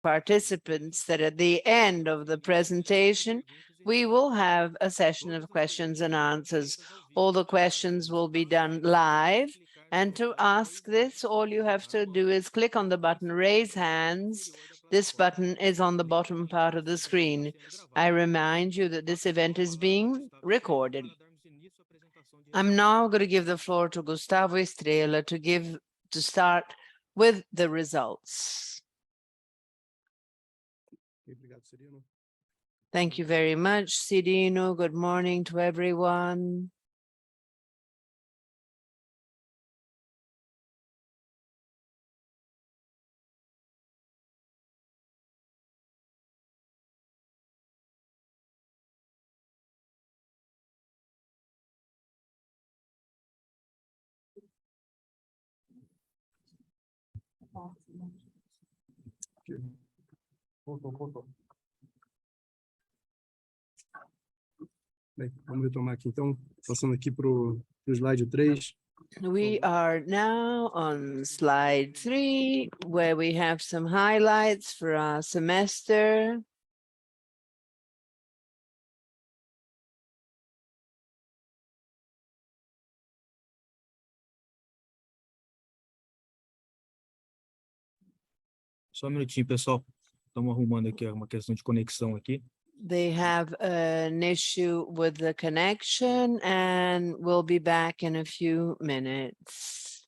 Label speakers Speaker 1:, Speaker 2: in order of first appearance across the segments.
Speaker 1: participants that at the end of the presentation, we will have a session of questions and answers. All the questions will be done live. And to ask this, all you have to do is click on the button, raise hands. This button is on the bottom part of the screen. I remind you that this event is being recorded. I'm now going to give the floor to Gustavo Estrella to start with the results. Thank you very much, Cirino. Good morning to everyone.
Speaker 2: Bem, vamos retomar aqui, então, passando aqui para o slide 3.
Speaker 1: We are now on slide 3, where we have some highlights for our semester.
Speaker 3: Só um minutinho, pessoal. Estamos arrumando aqui uma questão de conexão aqui.
Speaker 1: They have an issue with the connection and we'll be back in a few minutes.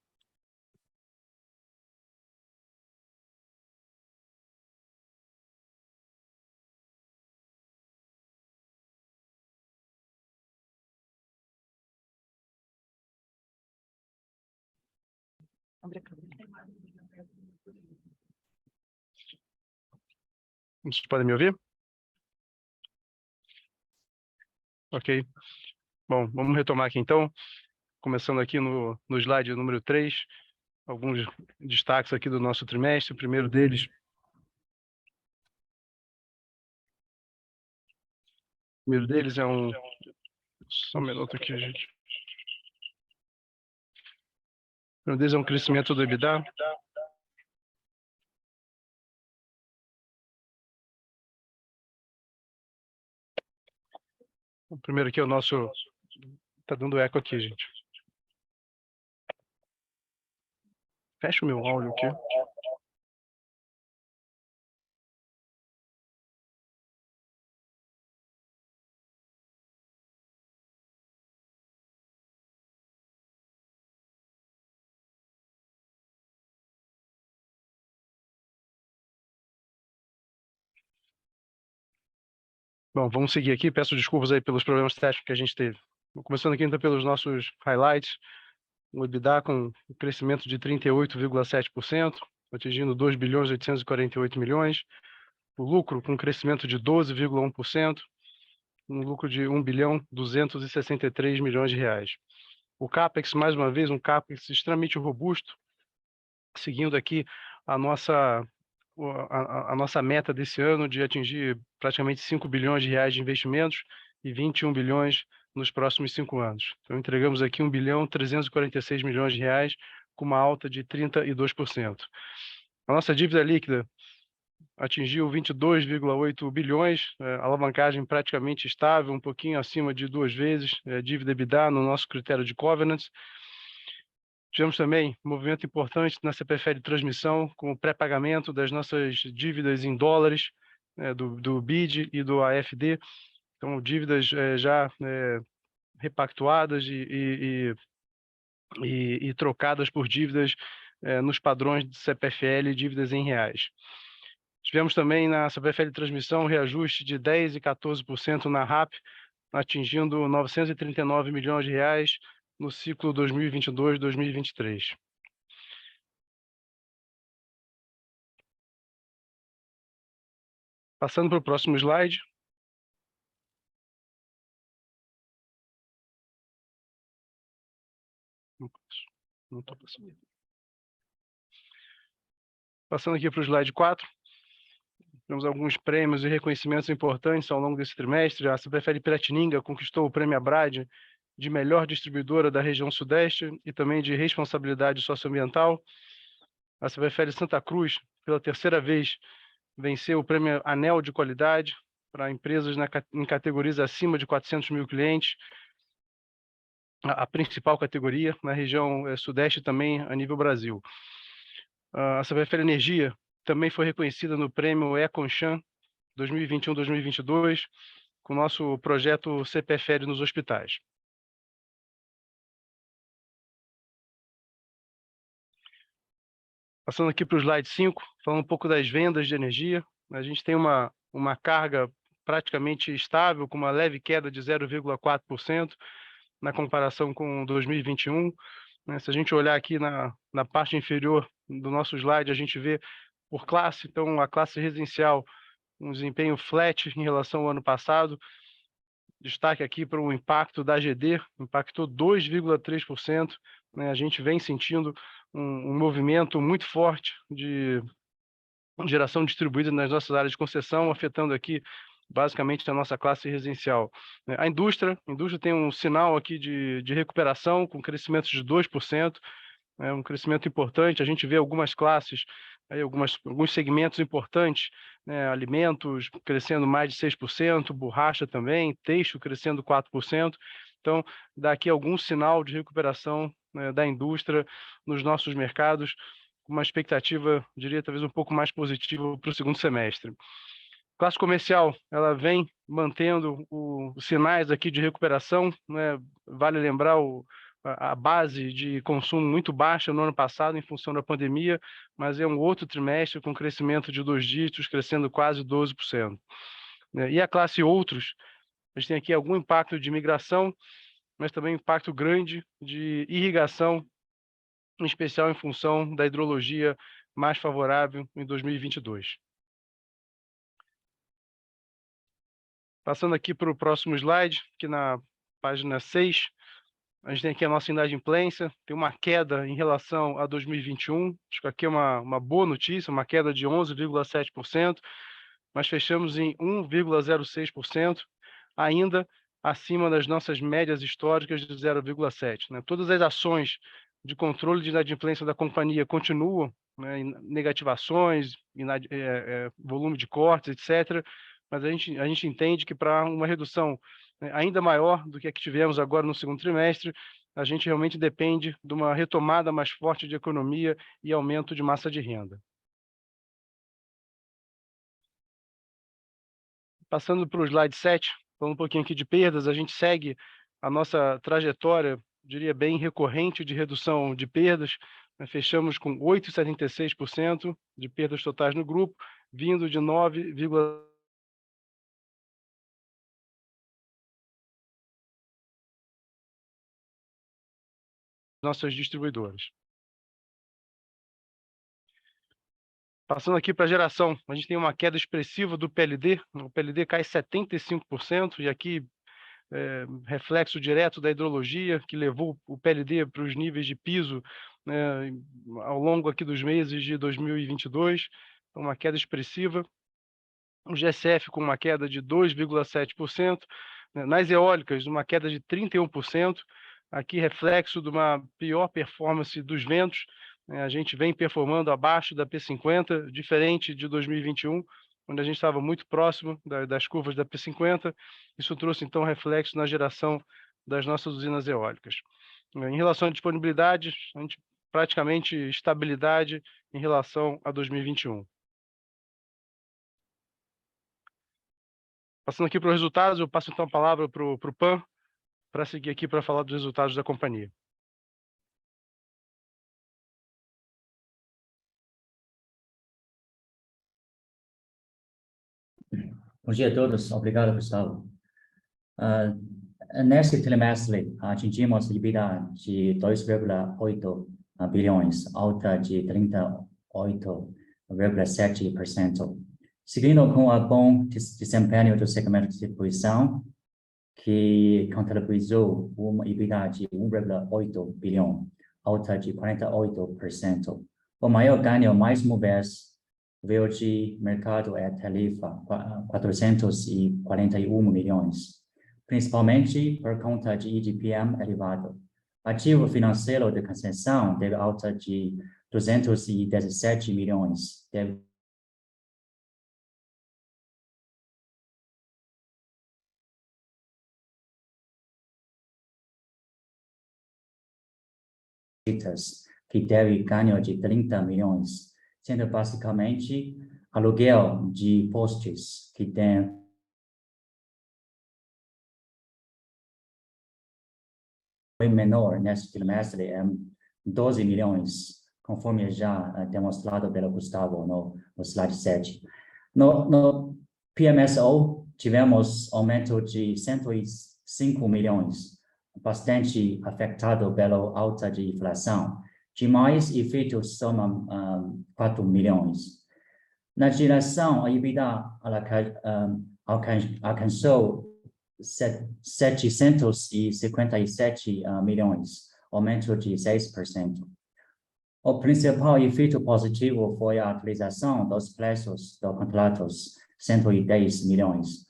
Speaker 2: Vocês podem me ouvir? Ok. Bom, vamos retomar aqui então, começando aqui no slide número 3, alguns destaques aqui do nosso trimestre. O primeiro deles, é um... Só um minuto aqui, gente. O primeiro deles é um crescimento do EBITDA. O primeiro aqui é o nosso... Tá dando eco aqui, gente. Fecha o meu áudio aqui. Bom, vamos seguir aqui. Peço desculpas aí pelos problemas técnicos que a gente teve. Começando aqui então pelos nossos highlights. O EBITDA com um crescimento de 38,7%, atingindo 2.848 bilhões. O lucro com um crescimento de 12,1%, um lucro de 1.263 bilhões de reais. O CAPEX, mais uma vez, um CAPEX extremamente robusto, seguindo aqui a nossa meta desse ano de atingir praticamente 5 bilhões de reais de investimentos e 21 bilhões nos próximos 5 anos. Então, entregamos aqui 1.346 bilhões de reais, com uma alta de 32%. A nossa dívida líquida atingiu 22,8 bilhões, alavancagem praticamente estável, um pouquinho acima de 2 vezes, dívida EBITDA no nosso critério de covenants. Tivemos também um movimento importante na CPFL de transmissão, com o pré-pagamento das nossas dívidas em dólares, do BID e do AFD. Então, dívidas já repactuadas e trocadas por dívidas nos padrões de CPFL, dívidas em reais. Tivemos também na CPFL de transmissão reajuste de 10% e 14% na RAP, atingindo 939 milhões de reais no ciclo 2022-2023. Passando para o próximo slide. Não estou passando. Passando aqui para o slide 4. Temos alguns prêmios e reconhecimentos importantes ao longo desse trimestre. A CPFL Piratininga conquistou o prêmio Abrad de melhor distribuidora da região Sudeste e também de responsabilidade socioambiental. A CPFL Santa Cruz, pela terceira vez, venceu o prêmio Anel de Qualidade para empresas em categorias acima de 400 mil clientes, a principal categoria na região Sudeste também a nível Brasil. A CPFL Energia também foi reconhecida no prêmio Econchan 2021-2022, com o nosso projeto CPFL nos hospitais. Passando aqui para o slide 5, falando um pouco das vendas de energia. A gente tem uma carga praticamente estável, com uma leve queda de 0,4% na comparação com 2021. Se a gente olhar aqui na parte inferior do nosso slide, a gente vê por classe. Então, a classe residencial, um desempenho flat em relação ao ano passado. Destaque aqui para o impacto da AGD, impactou 2,3%. A gente vem sentindo um movimento muito forte de geração distribuída nas nossas áreas de concessão, afetando aqui basicamente a nossa classe residencial. A indústria tem um sinal aqui de recuperação, com crescimento de 2%, um crescimento importante. A gente vê algumas classes, aí alguns segmentos importantes, alimentos crescendo mais de 6%, borracha também, têxtil crescendo 4%. Então, dá aqui algum sinal de recuperação da indústria nos nossos mercados, com uma expectativa, diria, talvez um pouco mais positiva para o segundo semestre. Classe comercial, ela vem mantendo os sinais aqui de recuperação, Vale lembrar a base de consumo muito baixa no ano passado em função da pandemia, mas é um outro trimestre com crescimento de 2 dígitos, crescendo quase 12%. E a classe outros, a gente tem aqui algum impacto de migração, mas também impacto grande de irrigação, em especial em função da hidrologia mais favorável em 2022. Passando aqui para o próximo slide, que na página 6, a gente tem aqui a nossa inadimplência, tem uma queda em relação a 2021, acho que aqui é uma boa notícia, uma queda de 11,7%, mas fechamos em 1,06%, ainda acima das nossas médias históricas de 0,7%. Todas as ações de controle de inadimplência da companhia continuam, negativações, volume de cortes, etc., mas a gente entende que para uma redução ainda maior do que a que tivemos agora no segundo trimestre, a gente realmente depende de uma retomada mais forte de economia e aumento de massa de renda. Passando para o slide 7, falando um pouquinho aqui de perdas, a gente segue a nossa trajetória, diria bem recorrente, de redução de perdas. Fechamos com 8,76% de perdas totais no grupo, vindo de 9, nossas distribuidoras. Passando aqui para a geração, a gente tem uma queda expressiva do PLD, o PLD cai 75%, e aqui reflexo direto da hidrologia, que levou o PLD para os níveis de piso ao longo aqui dos meses de 2022, uma queda expressiva. O GSF com uma queda de 2,7%, nas eólicas uma queda de 31%, aqui reflexo de uma pior performance dos ventos, a gente vem performando abaixo da P50, diferente de 2021, onde a gente estava muito próximo das curvas da P50, isso trouxe então reflexo na geração das nossas usinas eólicas. Em relação à disponibilidade, a gente praticamente estabilidade em relação a 2021. Passando aqui para os resultados, eu passo então a palavra para o Pan, para seguir aqui para falar dos resultados da companhia.
Speaker 4: Bom dia a todos, obrigado, Gustavo. Nesse trimestre, atingimos EBITDA de 2,8 bilhões, alta de 38,7%. Seguindo com o bom desempenho do segmento de distribuição, que contabilizou uma EBITDA de 1,8 bilhão, alta de 48%. O maior ganho, mais uma vez, veio de mercado e tarifa, 441 milhões, principalmente por conta de IGPM elevado. Ativo financeiro de concessão teve alta de 217 milhões, que teve ganho de 30 milhões, sendo basicamente aluguel de postes, que tem foi menor neste trimestre, 12 milhões, conforme já demonstrado pelo Gustavo no slide 7. No PMSO, tivemos aumento de 105 milhões, bastante afetado pela alta de inflação. Demais efeitos somam 4 milhões. Na geração, a EBITDA alcançou 757 milhões, aumento de 6%. O principal efeito positivo foi a atualização dos preços dos contratos, 110 milhões.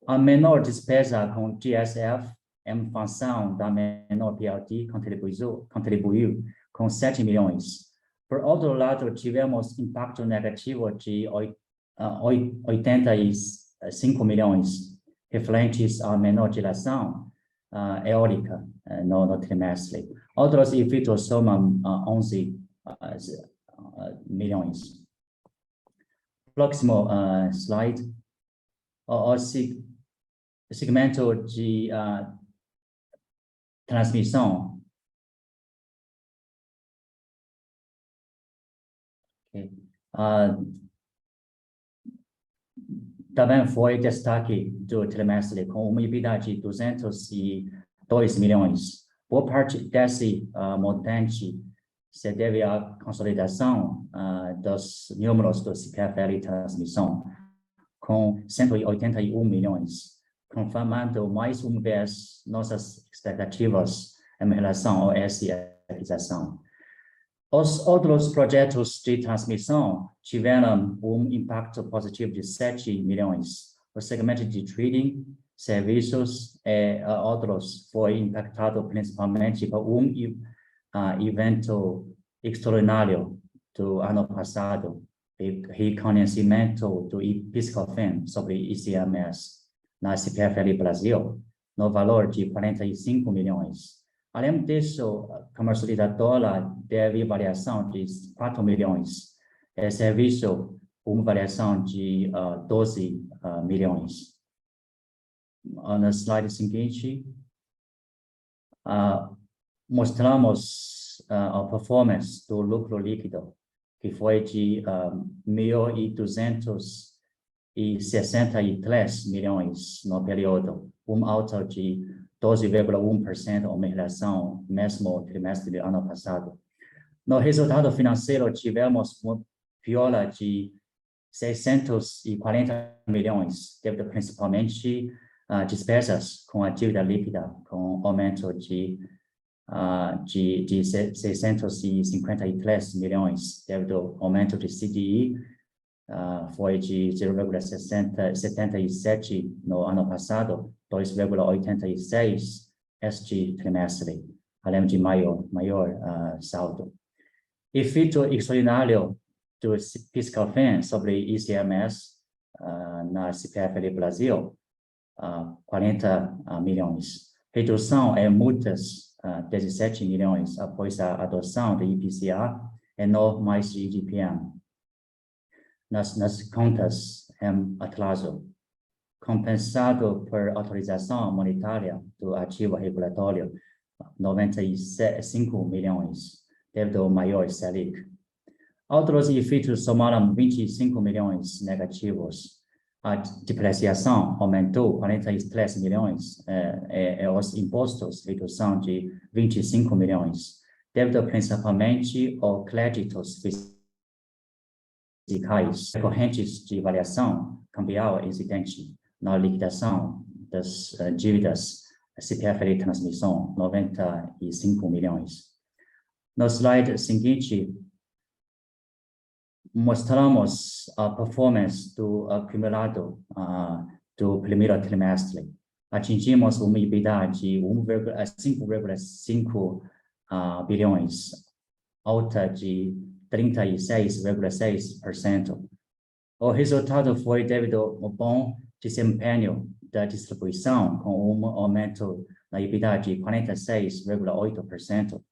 Speaker 4: A menor despesa com GSF, em função da menor PLD, contribuiu com 7 milhões. Por outro lado, tivemos impacto negativo de 85 milhões, referentes à menor geração eólica no trimestre. Outros efeitos somam 11 milhões. Próximo slide. O segmento de transmissão. Também foi destaque do trimestre, com uma EBITDA de 202 milhões. Boa parte desse montante se deve à consolidação dos números do CPFL Transmissão, com 181 milhões, confirmando mais uma vez nossas expectativas em relação a essa aquisição. Os outros projetos de transmissão tiveram impacto positivo de 7 milhões. O segmento de trading, serviços e outros foi impactado principalmente por evento extraordinário do ano passado, reconhecimento do PIS/COFINS sobre ICMS na CPFL Brasil, no valor de 45 milhões. Além disso, a comercializadora teve variação de 4 milhões. E serviço, uma variação de 12 milhões. No slide seguinte, mostramos a performance do lucro líquido, que foi de 1.263 milhões no período, alta de 12,1% em relação ao mesmo trimestre do ano passado. No resultado financeiro, tivemos uma piora de 640 milhões, devido principalmente despesas com a dívida líquida, com aumento de 653 milhões, devido ao aumento de CDI, foi de 0,77 no ano passado, 2,86 este trimestre, além de maior saldo. Efeito extraordinário do PIS/COFINS sobre ICMS na CPFL Brasil, 40 milhões. Redução em multas, 17 milhões após a adoção do IPCA e não mais de IGPM. Nas contas em atraso, compensado por autorização monetária do ativo regulatório, 95 milhões, devido ao maior Selic. Outros efeitos somaram 25 milhões negativos. A depreciação aumentou 43 milhões e os impostos, redução de 25 milhões, devido principalmente aos créditos fiscais recorrentes de variação cambial existente na liquidação das dívidas CPFL Transmissão, 95 milhões. No slide seguinte, mostramos a performance do acumulado do primeiro trimestre. Atingimos uma EBITDA de 5,5 bilhões, alta de 36,6%. O resultado foi devido ao bom desempenho da distribuição, com aumento na EBITDA de 46,8%.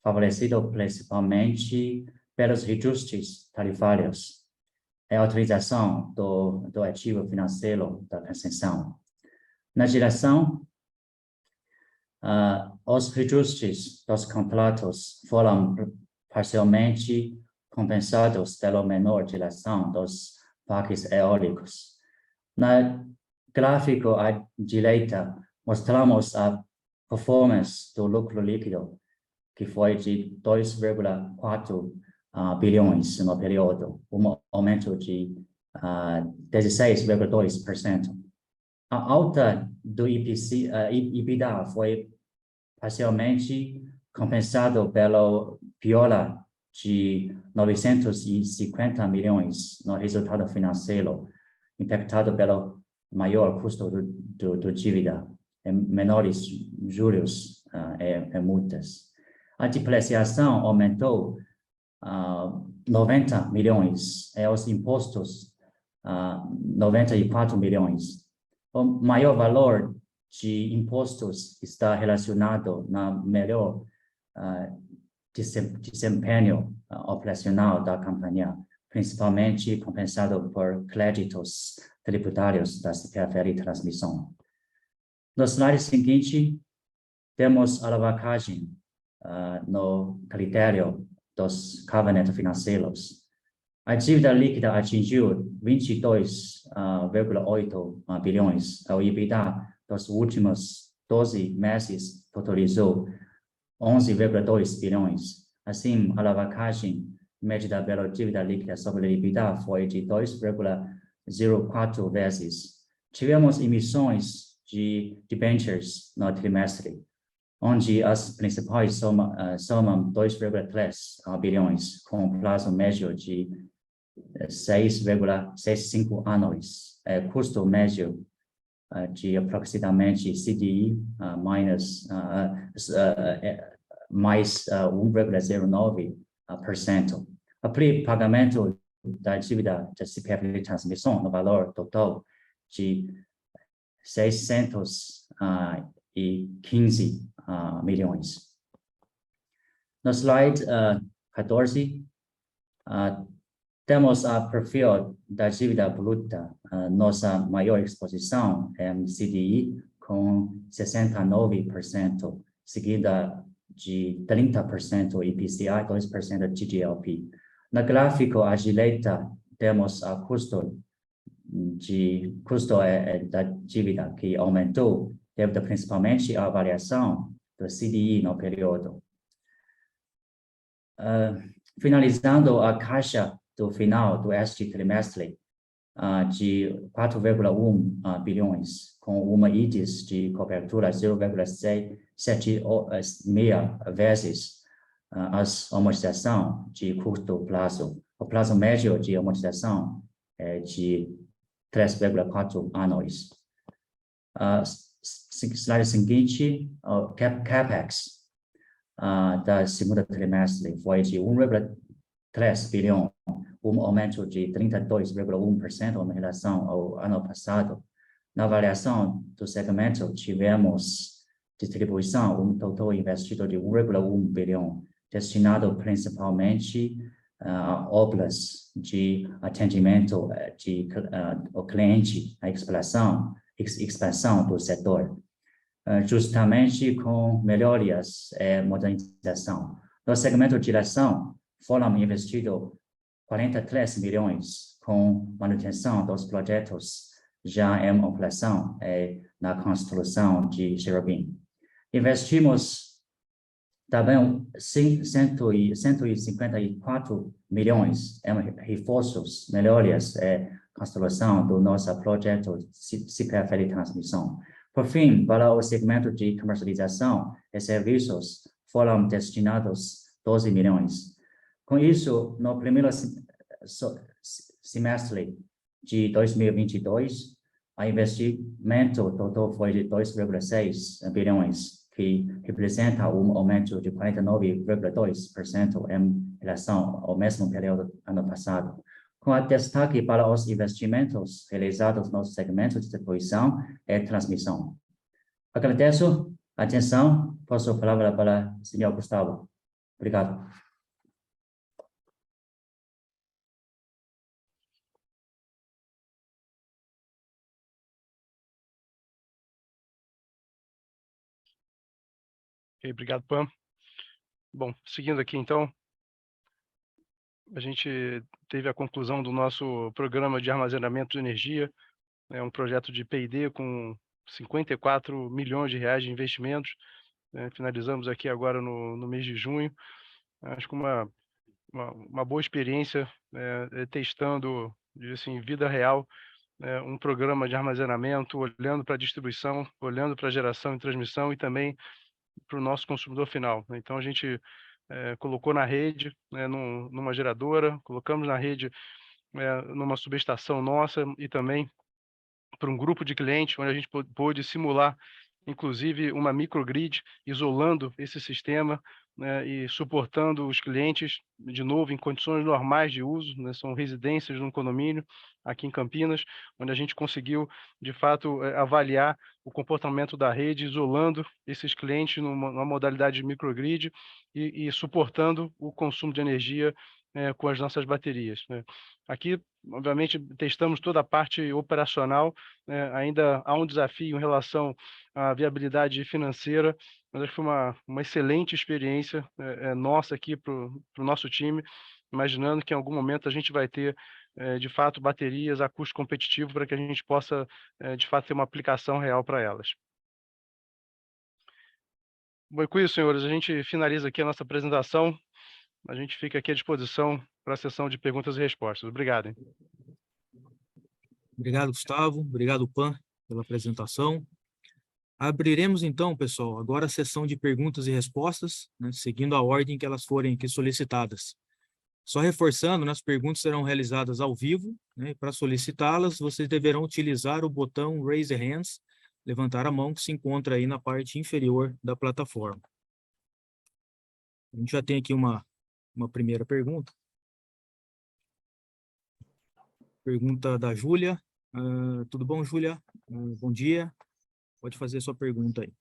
Speaker 4: favorecido principalmente pelos reajustes tarifários e a utilização do ativo financeiro da concessão. Na geração, os reajustes dos contratos foram parcialmente compensados pela menor geração dos parques eólicos. No gráfico à direita, mostramos a performance do lucro líquido, que foi de 2,4 bilhões no período, aumento de 16,2%. A alta do EBITDA foi parcialmente compensado pela piora de 950 milhões no resultado financeiro, impactado pelo maior custo do dívida, menores juros e multas. A depreciação aumentou 90 milhões e os impostos 94 milhões. O maior valor de impostos está relacionado na melhor desempenho operacional da companhia, principalmente compensado por créditos tributários da CPFL e transmissão. No slide seguinte, temos alavancagem no critério dos covenants financeiros. A dívida líquida atingiu 22,8 bilhões. O EBITDA dos últimos 12 meses totalizou 11,2 bilhões. Assim, a alavancagem medida pela dívida líquida sobre a EBITDA foi de 2,04 vezes. Tivemos emissões de debentures no trimestre, onde as principais somam 2,3 bilhões, com prazo médio de 6,65 anos, custo médio de aproximadamente CDI mais 1,09%. O pagamento da dívida da CPFL de transmissão no valor total de 615 milhões. No slide 14, temos a perfil da dívida bruta, nossa maior exposição é CDI, com 69%, seguida de 30% IPCA, 2% GGLP. No gráfico à direita, temos a custo da dívida, que aumentou devido principalmente à variação do CDI no período. Finalizando a caixa do final do este trimestre, de 4,1 bilhões, com uma índice de cobertura 0,76 vezes a amortização de curto prazo. O prazo médio de amortização é de 3,4 anos. Slide seguinte, o CAPEX da segunda trimestre foi de 1,3 bilhão, aumento de 32,1% em relação ao ano passado. Na avaliação do segmento, tivemos distribuição, total investido de 1,1 bilhão, destinado principalmente a obras de atendimento ao cliente, a expansão do setor, justamente com melhorias e modernização. No segmento de geração, foram investidos 43 milhões com manutenção dos projetos já em operação e na construção de Cherobim. Investimos também 154 milhões em reforços, melhorias e construção do nosso projeto CPFL de transmissão. Por fim, para o segmento de comercialização e serviços, foram destinados 12 milhões. Com isso, no primeiro semestre de 2022, o investimento total foi de 2,6 bilhões, que representa aumento de 49,2% em relação ao mesmo período do ano passado. Com a destaque para os investimentos realizados no segmento de distribuição e transmissão. Agradeço a atenção. Passo a palavra para o senhor Gustavo. Obrigado.
Speaker 2: Ok, obrigado, Pam. Bom, seguindo aqui, então, a gente teve a conclusão do nosso programa de armazenamento de energia, é um projeto de P&D com 54 milhões de reais de investimentos. Finalizamos aqui agora no mês de junho. Acho que uma boa experiência testando assim, em vida real um programa de armazenamento, olhando para a distribuição, olhando para a geração e transmissão e também para o nosso consumidor final. Então, a gente colocou na rede, numa geradora, colocamos na rede numa subestação nossa e também para um grupo de clientes, onde a gente pôde simular, inclusive, uma microgrid, isolando esse sistema, né, e suportando os clientes, de novo, em condições normais de uso, né, são residências de um condomínio aqui em Campinas, onde a gente conseguiu, de fato, avaliar o comportamento da rede, isolando esses clientes numa modalidade de microgrid e suportando o consumo de energia com as nossas baterias, né. Aqui, obviamente, testamos toda a parte operacional, ainda há um desafio em relação à viabilidade financeira, mas acho que foi uma excelente experiência nossa aqui para o nosso time, imaginando que em algum momento a gente vai ter, de fato, baterias a custo competitivo para que a gente possa, de fato, ter uma aplicação real para elas. Bom, e com isso, senhores, a gente finaliza aqui a nossa apresentação. A gente fica aqui à disposição para a sessão de perguntas e respostas. Obrigado. Hein?
Speaker 3: Obrigado, Gustavo. Obrigado, Pan, pela apresentação. Abriremos então, pessoal, agora a sessão de perguntas e respostas, né, seguindo a ordem que elas forem aqui solicitadas. Só reforçando, né, as perguntas serão realizadas ao vivo, né, e para solicitá-las, vocês deverão utilizar o botão Raise Hands, levantar a mão, que se encontra aí na parte inferior da plataforma. A gente já tem aqui uma primeira pergunta. Pergunta da Júlia. Tudo bom, Júlia? Bom dia. Pode fazer sua pergunta aí.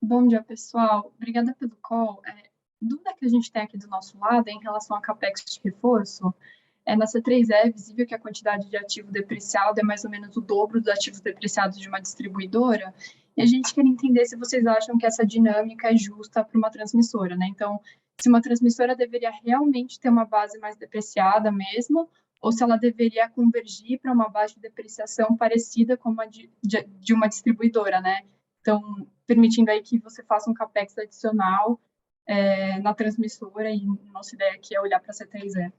Speaker 5: Bom dia, pessoal. Obrigada pelo call. Dúvida que a gente tem aqui do nosso lado é em relação a CAPEX de reforço. Na C3E é visível que a quantidade de ativo depreciado é mais ou menos o dobro dos ativos depreciados de uma distribuidora. E a gente quer entender se vocês acham que essa dinâmica é justa para uma transmissora, né? Então, se uma transmissora deveria realmente ter uma base mais depreciada mesmo, ou se ela deveria convergir para uma base de depreciação parecida com a de uma distribuidora, né? Então, permitindo aí que você faça um CAPEX adicional na transmissora, e nossa ideia aqui é olhar para a C3E.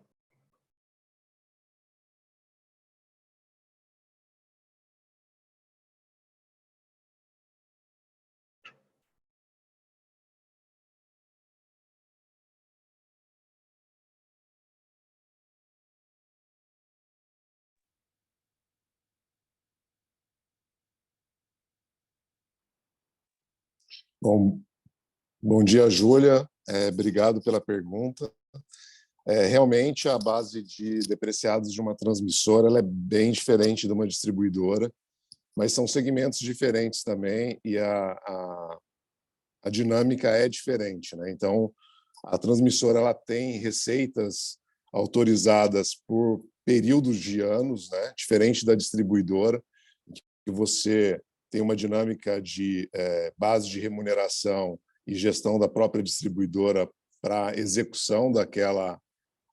Speaker 6: Bom dia, Júlia. Obrigado pela pergunta. Realmente, a base de depreciados de uma transmissora ela é bem diferente de uma distribuidora, mas são segmentos diferentes também e a dinâmica é diferente, né? Então, a transmissora ela tem receitas autorizadas por períodos de anos, né? Diferente da distribuidora, que você tem uma dinâmica de base de remuneração e gestão da própria distribuidora para execução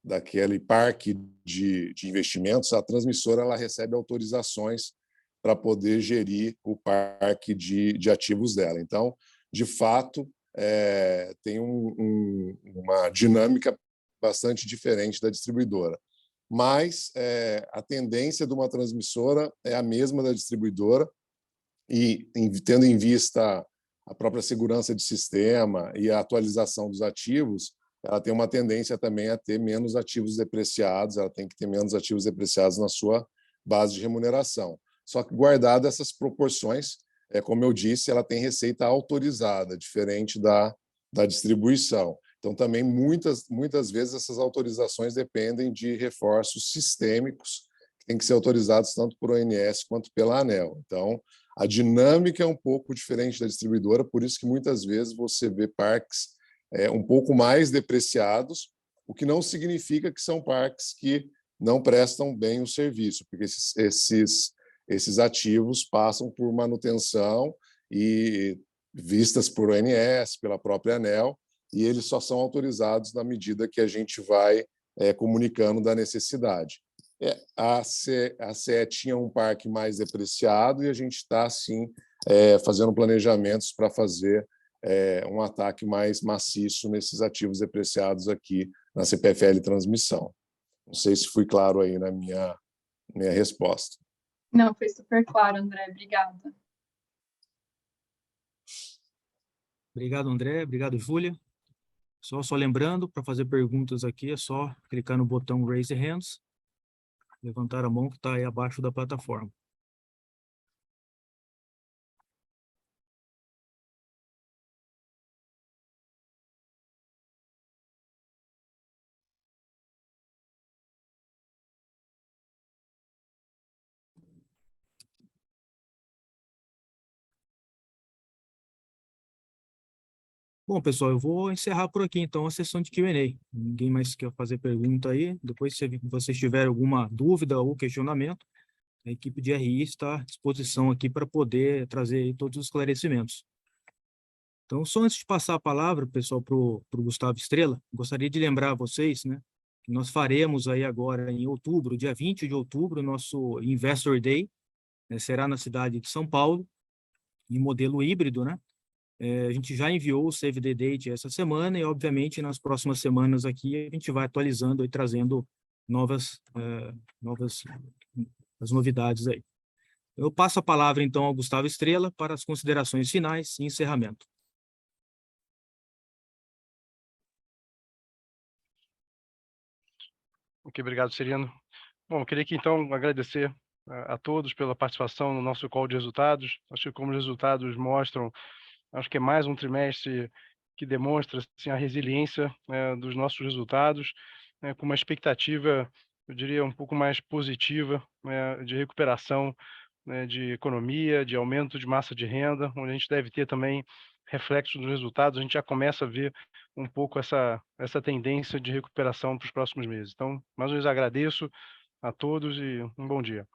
Speaker 6: daquele parque de investimentos. A transmissora ela recebe autorizações para poder gerir o parque de ativos dela. Então, de fato, tem uma dinâmica bastante diferente da distribuidora. Mas a tendência de uma transmissora é a mesma da distribuidora, e tendo em vista a própria segurança de sistema e a atualização dos ativos, ela tem uma tendência também a ter menos ativos depreciados, ela tem que ter menos ativos depreciados na sua base de remuneração. Só que, guardada essas proporções, como eu disse, ela tem receita autorizada, diferente da distribuição. Então, também, muitas vezes, essas autorizações dependem de reforços sistêmicos, que têm que ser autorizados tanto por ONS quanto pela ANEEL. Então, a dinâmica é um pouco diferente da distribuidora, por isso que muitas vezes você vê parques um pouco mais depreciados, o que não significa que são parques que não prestam bem o serviço, porque esses ativos passam por manutenção e vistas por ONS, pela própria ANEEL, e eles só são autorizados na medida que a gente vai comunicando da necessidade. A CE tinha um parque mais depreciado e a gente está, sim, fazendo planejamentos para fazer um ataque mais maciço nesses ativos depreciados aqui na CPFL Transmissão. Não sei se fui claro aí na minha resposta.
Speaker 5: Não, foi super claro, André. Obrigada.
Speaker 3: Obrigado, André. Obrigado, Júlia. Só lembrando, para fazer perguntas aqui, é só clicar no botão Raise Hands, levantar a mão que está aí abaixo da plataforma. Bom, pessoal, eu vou encerrar por aqui, então, a sessão de Q&A. Ninguém mais quer fazer pergunta aí. Depois, se vocês tiverem alguma dúvida ou questionamento, a equipe de RI está à disposição aqui para poder trazer aí todos os esclarecimentos. Então, só antes de passar a palavra, pessoal, para o Gustavo Estrela, gostaria de lembrar a vocês, né, que nós faremos aí agora em outubro, dia 20 de outubro, nosso Investor Day, né, será na cidade de São Paulo, em modelo híbrido, né? A gente já enviou o Save the Date essa semana e, obviamente, nas próximas semanas aqui a gente vai atualizando e trazendo as novidades aí. Eu passo a palavra, então, ao Gustavo Estrela para as considerações finais e encerramento.
Speaker 2: Ok, obrigado, Serino. Bom, eu queria aqui, então, agradecer a todos pela participação no nosso call de resultados. Acho que como os resultados mostram, acho que é mais um trimestre que demonstra assim, a resiliência dos nossos resultados, com uma expectativa, eu diria, um pouco mais positiva de recuperação de economia, de aumento de massa de renda, onde a gente deve ter também reflexo dos resultados. A gente já começa a ver um pouco essa tendência de recuperação para os próximos meses. Então, mais uma vez agradeço a todos e um bom dia.